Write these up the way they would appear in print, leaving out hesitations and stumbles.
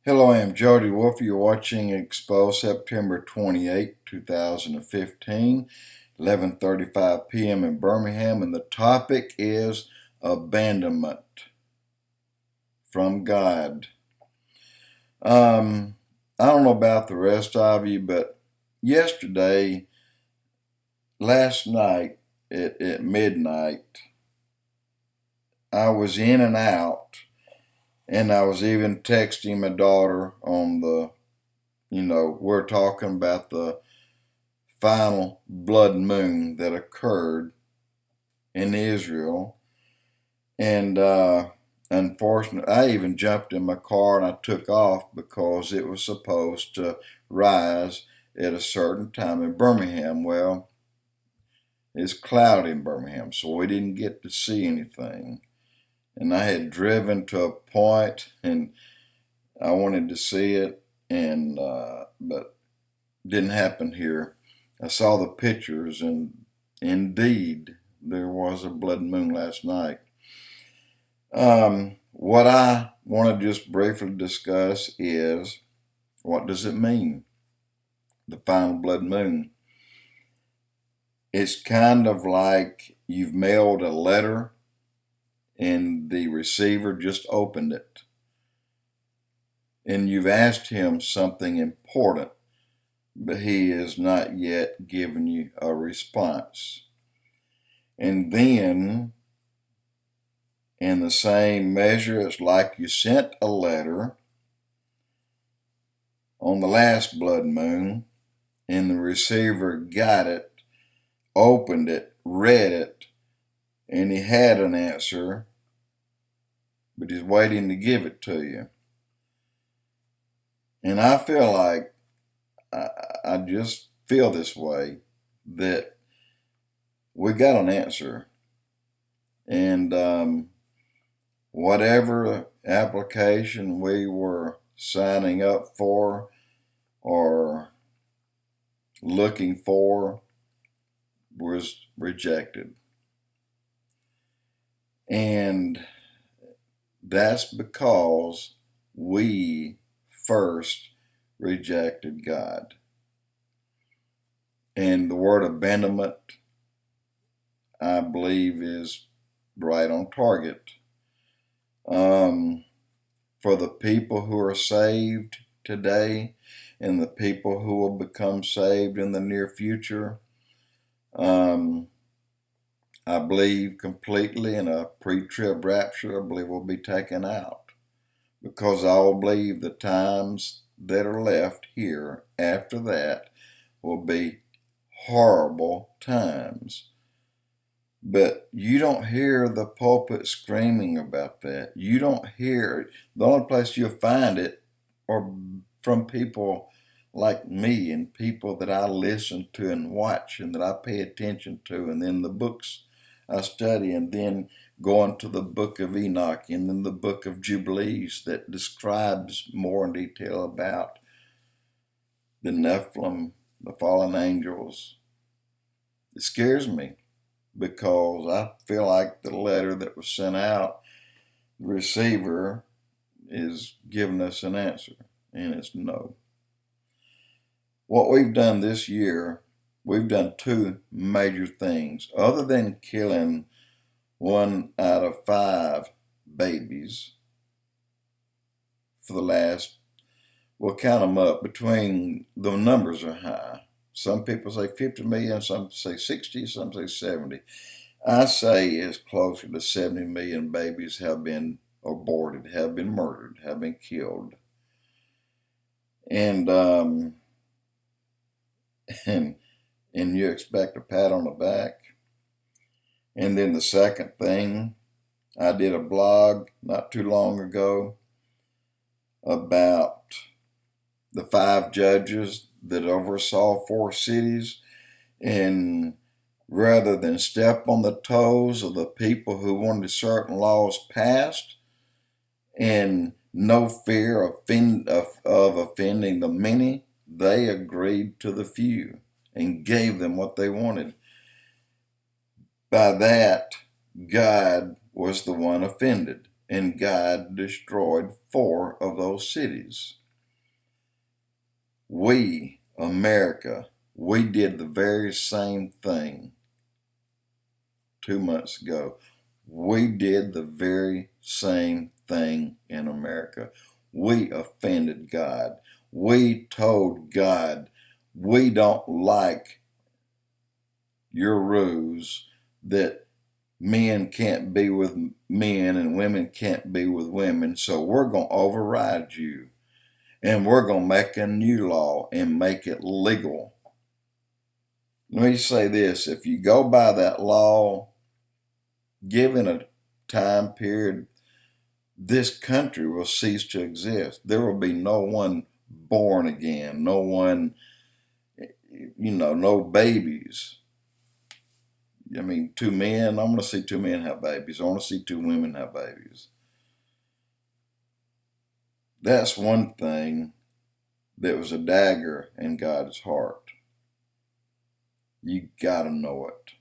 Hello, I am Jody Wolf. You're watching Expoz September 28, 2015, 11:35 p.m. in Birmingham, and the topic is abandonment from God. I don't know about the rest of you, but last night at midnight, I was in and out, and I was even texting my daughter on we're talking about the final blood moon that occurred in Israel. And unfortunately, I even jumped in my car and I took off because it was supposed to rise at a certain time in Birmingham. Well, it's cloudy in Birmingham, so we didn't get to see anything. And I had driven to a point and I wanted to see it, and but didn't happen here. I saw the pictures, and indeed, there was a blood moon last night. What I want to just briefly discuss is, what does it mean, the final blood moon? It's kind of like you've mailed a letter and the receiver just opened it, and you've asked him something important, but he has not yet given you a response. And then, in the same measure, it's like you sent a letter on the last blood moon, and the receiver got it, opened it, read it, and he had an answer, but he's waiting to give it to you. And I feel like, I just feel this way, that we got an answer. And whatever application we were signing up for or looking for was rejected. And that's because we first rejected God. And the word abandonment, I believe, is right on target. For the people who are saved today and the people who will become saved in the near future, I believe completely in a pre-trib rapture. I believe we'll be taken out, because I believe the times that are left here after that will be horrible times. But you don't hear the pulpit screaming about that. You don't hear it. The only place you'll find it are from people like me and people that I listen to and watch and that I pay attention to, and then the books I study, and then going to the book of Enoch and then the book of Jubilees that describes more in detail about the Nephilim, the fallen angels. It scares me, because I feel like the letter that was sent out, the receiver is giving us an answer, and it's no. What we've done this year, we've done two major things. Other than killing 1 out of 5 babies for the last, we'll count them up, between, the numbers are high. Some people say 50 million, some say 60, some say 70. I say it's closer to 70 million babies have been aborted, have been murdered, have been killed. And and you expect a pat on the back. And then the second thing, I did a blog not too long ago about the 5 judges that oversaw 4 cities, and rather than step on the toes of the people who wanted certain laws passed, and no fear of offending the many, they agreed to the few and gave them what they wanted. By that, God was the one offended. and God destroyed 4 of those cities. We, America, we did the very same thing 2 months ago. We did the very same thing in America. We offended God. We told God, we don't like your rules that men can't be with men and women can't be with women, so we're going to override you. And we're going to make a new law and make it legal. Let me say this, if you go by that law, given a time period, this country will cease to exist. There will be no one born again, no one, no babies. I mean, 2 men, I'm going to see 2 men have babies. I want to see 2 women have babies. That's one thing that was a dagger in God's heart. You got to know it.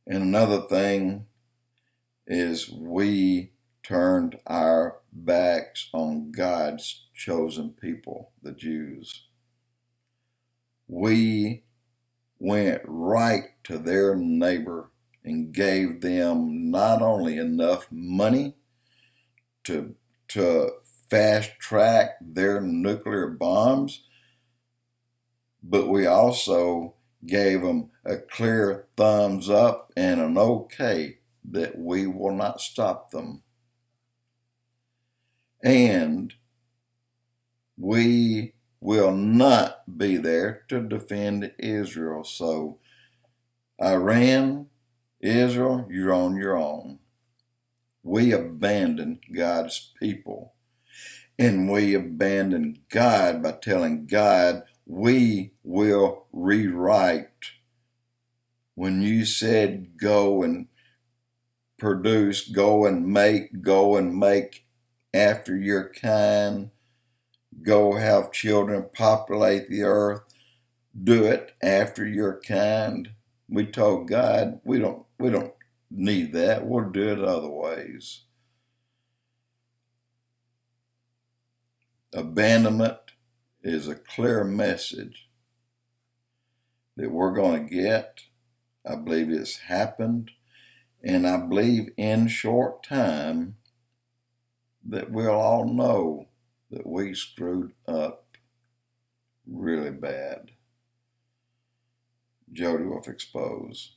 And another thing is we turned our backs on God's chosen people, the Jews. We went right to their neighbor and gave them not only enough money to fast track their nuclear bombs, but we also gave them a clear thumbs up and an okay that we will not stop them. And we will not be there to defend Israel. So, Iran, Israel, you're on your own. We abandoned God's people. And we abandoned God by telling God, we will rewrite. When you said go and produce, go and make after your kind, go have children, populate the earth, do it after your kind. We told God, we don't need that. We'll do it other ways. Abandonment is a clear message that we're going to get. I believe it's happened, and I believe in short time that we'll all know that we screwed up really bad. Jody with Expoz.